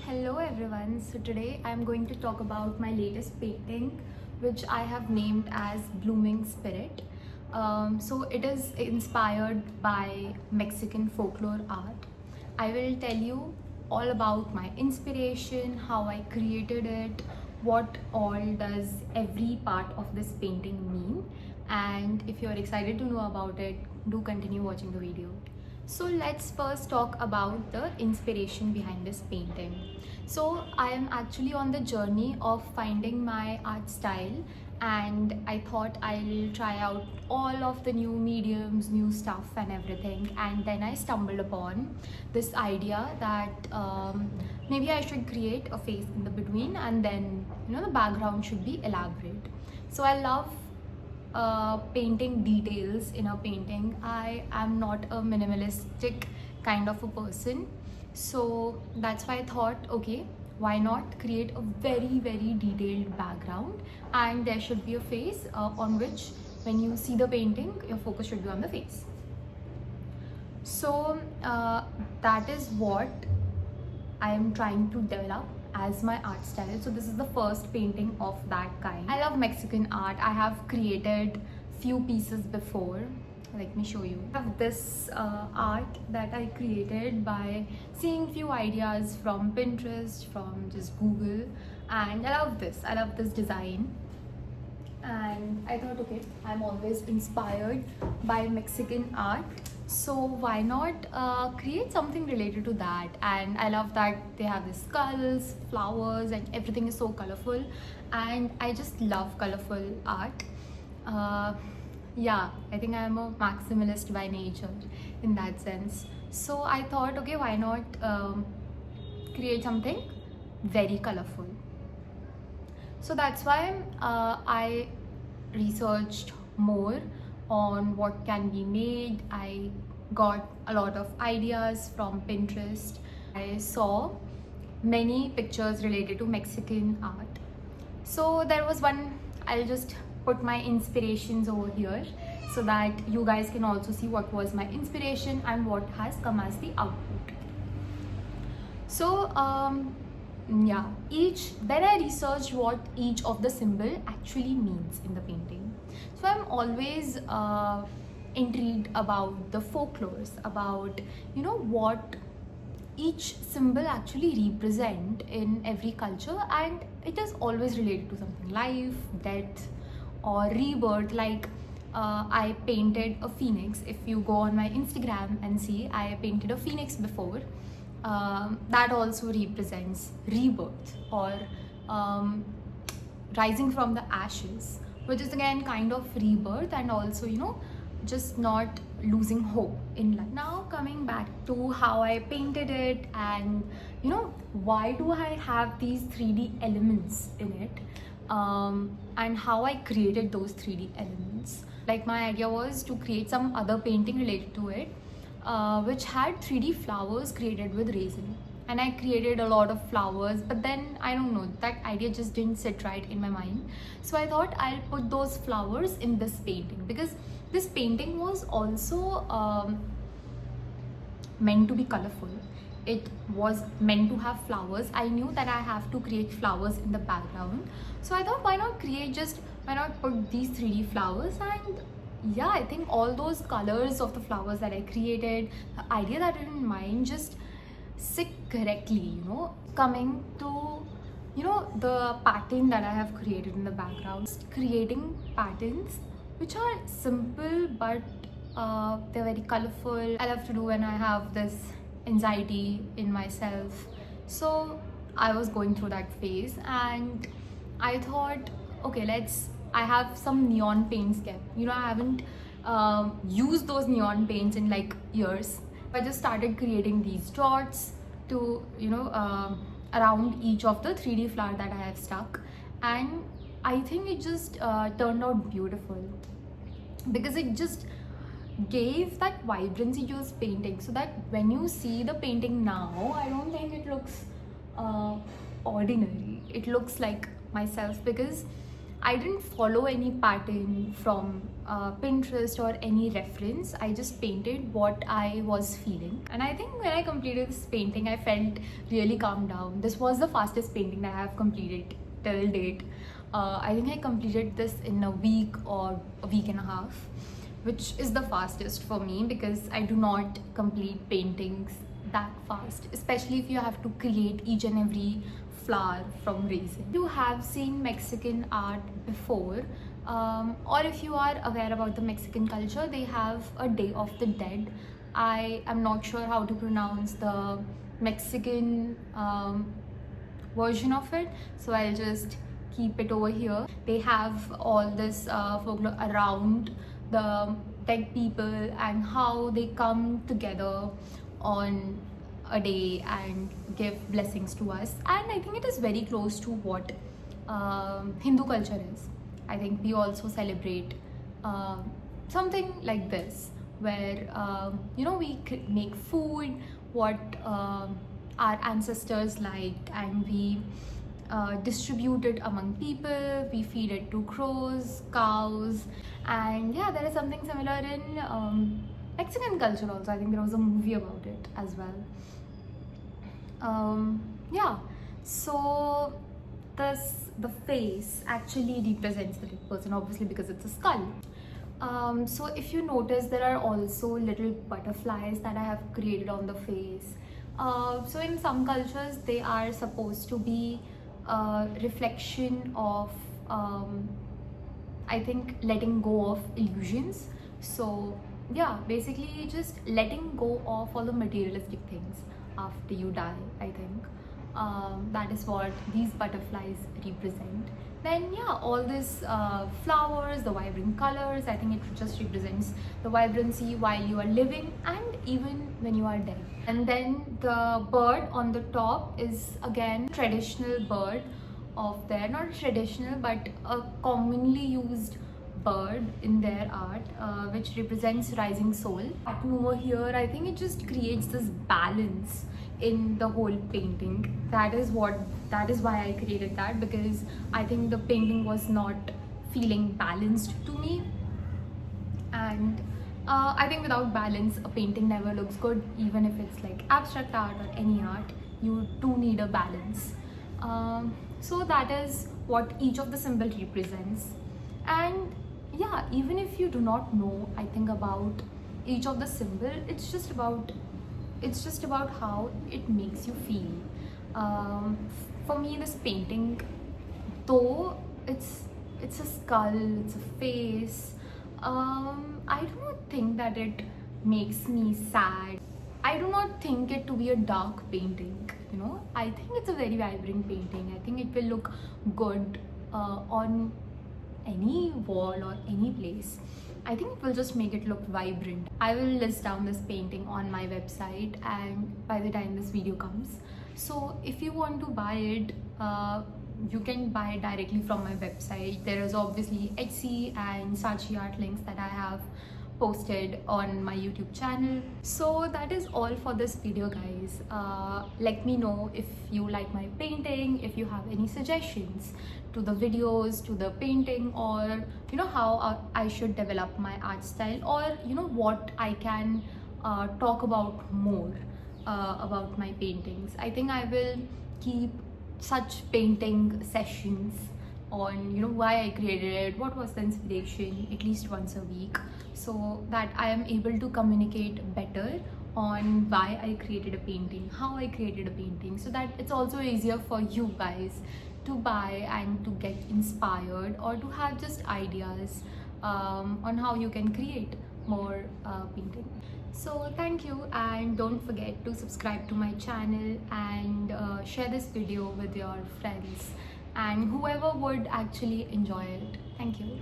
Hello everyone. So today I'm going to talk about my latest painting, which I have named as Blooming Spirit. So it is inspired by Mexican folklore art. I will tell you all about my inspiration, how I created it, what all does every part of this painting mean, and if you're excited to know about it, do continue watching the video. So let's first talk about the inspiration behind this painting. So I am actually on the journey of finding my art style, and I thought I'll try out all of the new mediums, new stuff and everything, and then I stumbled upon this idea that maybe I should create a face in the between, and then the background should be elaborate. So I love painting details in a painting. I am not a minimalistic kind of a person, so that's why I thought, okay, why not create a very detailed background, and there should be a face on which when you see the painting your focus should be on the face. So that is what I am trying to develop as my art style. So this is the first painting of that kind. I love Mexican art. I have created few pieces before. Let me show you. I have this art that I created by seeing few ideas from Pinterest, from just Google, and I love this. I love this design. And I thought, okay, I'm always inspired by Mexican art, so why not create something related to that. And I love that they have these skulls, flowers, and everything is so colorful, and I just love colorful art. Yeah, I think I'm a maximalist by nature in that sense. So I thought, okay, why not create something very colorful. So that's why I researched more on what can be made. I got a lot of ideas from Pinterest. I saw many pictures related to Mexican art. So there was one, I'll just put my inspirations over here so that you guys can also see what was my inspiration and what has come as the output. So yeah, then I researched what each of the symbol actually means in the painting. So I'm always intrigued about the folklores, about what each symbol actually represent in every culture, and it is always related to something: life, death, or rebirth. Like I painted a phoenix. If you go on my Instagram and see, I painted a phoenix before. That also represents rebirth, or rising from the ashes, which is again kind of rebirth, and also just not losing hope in life. Now coming back to how I painted it, and why do I have these 3D elements in it, and how I created those 3D elements. Like my idea was to create some other painting related to it, which had 3D flowers created with resin, and I created a lot of flowers, but then I don't know, that idea just didn't sit right in my mind. So I thought I'll put those flowers in this painting, because this painting was also meant to be colorful. It was meant to have flowers. I knew that I have to create flowers in the background, so I thought, why not put these 3D flowers. And yeah, I think all those colors of the flowers that I created, the idea that I had in mind, just sit correctly. Coming to the pattern that I have created in the background, just creating patterns which are simple, but they're very colorful. I love to do when I have this anxiety in myself. So I was going through that phase, and I thought, okay, I have some neon paints kept. I haven't used those neon paints in like years. I just started creating these dots to around each of the 3D flower that I have stuck, and I think it just turned out beautiful, because it just gave that vibrancy to this painting, so that when you see the painting now, I don't think it looks ordinary. It looks like myself, because I didn't follow any pattern from Pinterest or any reference. I just painted what I was feeling. And I think when I completed this painting, I felt really calmed down. This was the fastest painting that I have completed till date. I think I completed this in a week or a week and a half, which is the fastest for me because I do not complete paintings that fast, especially if you have to create each and every flower from resin. You have seen Mexican art before, or if you are aware about the Mexican culture, they have a Day of the Dead. I am not sure how to pronounce the Mexican version of it, so I'll just keep it over here. They have all this folklore around the dead people and how they come together on a day and give blessings to us. And I think it is very close to what Hindu culture is. I think we also celebrate something like this, where we make food what our ancestors liked, and we distribute it among people. We feed it to crows, cows, and yeah, there is something similar in Mexican culture also. I think there was a movie about it as well. Yeah, so the face actually represents the dead person, obviously, because it's a skull. So if you notice, there are also little butterflies that I have created on the face. So in some cultures, they are supposed to be a reflection of I think letting go of illusions. So yeah, basically just letting go of all the materialistic things after you die. I think that is what these butterflies represent. Then yeah, all these flowers, the vibrant colors, I think it just represents the vibrancy while you are living and even when you are dead. And then the bird on the top is again traditional bird of their, not traditional but a commonly used bird in their art, which represents rising soul. Pattern over here, I think it just creates this balance in the whole painting. That is why I created that, because I think the painting was not feeling balanced to me. And I think without balance, a painting never looks good. Even if it's like abstract art or any art, you do need a balance. So that is what each of the symbols represents. And yeah, even if you do not know, I think, about each of the symbol, it's just about how it makes you feel. For me, this painting, though it's a skull, it's a face, I do not think that it makes me sad. I do not think it to be a dark painting, I think it's a very vibrant painting. I think it will look good on any wall or any place. I think it will just make it look vibrant. I will list down this painting on my website and by the time this video comes. So if you want to buy it, you can buy it directly from my website. There is obviously Etsy and Saatchi Art links that I have posted on my YouTube channel. So that is all for this video, guys. Let me know if you like my painting, if you have any suggestions to the videos, to the painting, or how I should develop my art style, or what I can talk about more about my paintings. I think I will keep such painting sessions on why I created it, what was the inspiration, at least once a week, so that I am able to communicate better on why I created a painting, how I created a painting, so that it's also easier for you guys to buy and to get inspired, or to have just ideas on how you can create more painting. So thank you, and don't forget to subscribe to my channel and share this video with your friends and whoever would actually enjoy it. Thank you.